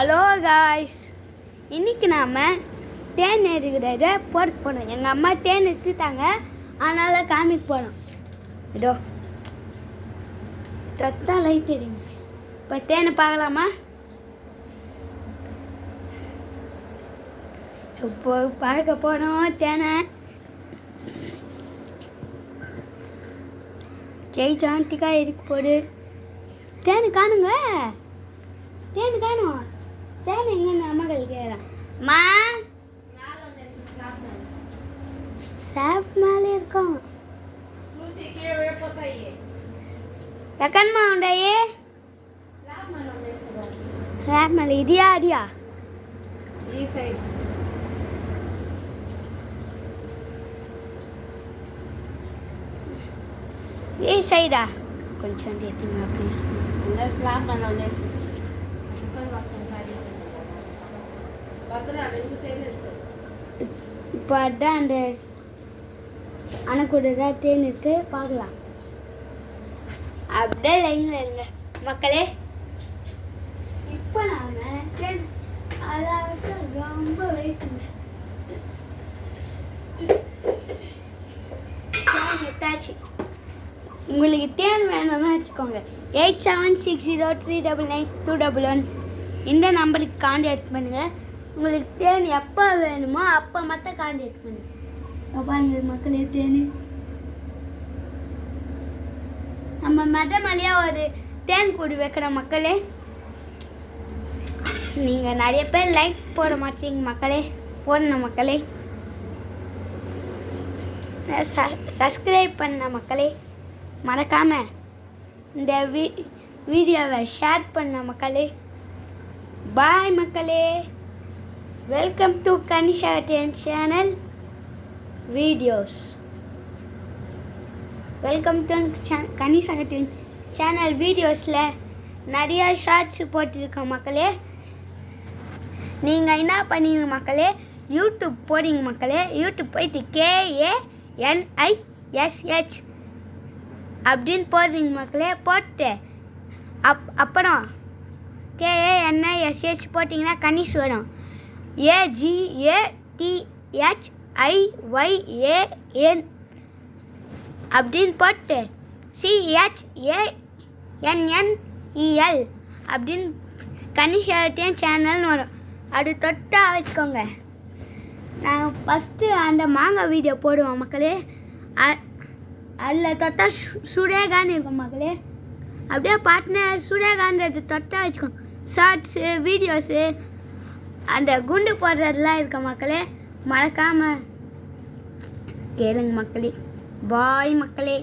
Hello guys, இன்றைக்கி நாம் தேன் எடுக்கிறத போட்டு போனோம். எங்கள் அம்மா தேன் எடுத்துட்டாங்க, அதனால் காமிக்க போனோம். இதோ தொத்தா லைட் தெரியுங்க. இப்போ தேனை பார்க்கலாமா? இப்போ பார்க்க போனோம் தேனை. ஜெயிச்சாண்டிக்காய் இருக்கு போடு. தேனு காணுங்க, தேனு காணும். தேன் எங்கன்னு அம்மா கேட்கலாம். மா சாப் மேலே இருக்கோம். எக்கன்மா உண்டாயே ஸ்லாப் மேலே இடியா அடியா ఈ సైడా కొంచెం ఎత్తిమా ప్లీజ్. இப்போ அதான் அந்த அணைக்கூட தான் தேன் இருக்கு, பார்க்கலாம். அப்படியே லைனில் இருங்க மக்களே. இப்போ நாம தேன் அதாவது ரொம்ப வெயிட் எத்தாச்சு. உங்களுக்கு தேன் வேணும்னா வச்சுக்கோங்க. 8760399211 இந்த நம்பருக்கு கான்டாக்ட் பண்ணுங்கள். உங்களுக்கு தேன் எப்போ வேணுமோ அப்போ மட்டும் கான்டாக்ட் பண்ணுங்கள். பாருங்க மக்களே, தேன் நம்ம மதமலையாக ஒரு தேன் கூடு வைக்கிற மக்களே. நீங்கள் நிறைய பேர் லைக் போட மாட்டீங்க மக்களே, போடணும் மக்களே. சப்ஸ்கிரைப் பண்ண மக்களே, மறக்காமல் இந்த வீடியோவை ஷேர் பண்ண மக்களே. பாய் மக்களே. வெல்கம் டு கனிஷாகத்தின் சேனல் வீடியோஸ். வெல்கம் டு கனிஷாகத்தின் சேனல் வீடியோஸில் நிறைய ஷார்ட்ஸ் போட்டிருக்கோம் மக்களே. நீங்கள் என்ன பண்ணீங்க மக்களே, யூடியூப் போடுங்க மக்களே. யூடியூப் போயிட்டு KANISH அப்படின்னு போடுறீங்க மக்களே. போட்டு அப்புறம் KANISH போட்டிங்கன்னா கனிஷ் வரும். AGATHIYAN அப்படின்னு போட்டு CHANNEL அப்படின்னு கனிஷாகத்தின் சேனல்னு வரும். அது தொட்டா வச்சுக்கோங்க. நான் ஃபஸ்ட்டு அந்த மாங்காய் வீடியோ போடுவோம் மக்களே. அதில் தொட்டா சுரேகான்னு இருக்கும் மக்களே. அப்படியே பார்ட்னர் சுரேகான்றது தொட்டா வச்சுக்கோங்க. ஷார்ட்ஸு வீடியோஸு அந்த குண்டு போடுறதுலாம் இருக்க மக்களே. மறக்காமல் கேளுங்க மக்களே. பாய் மக்களே.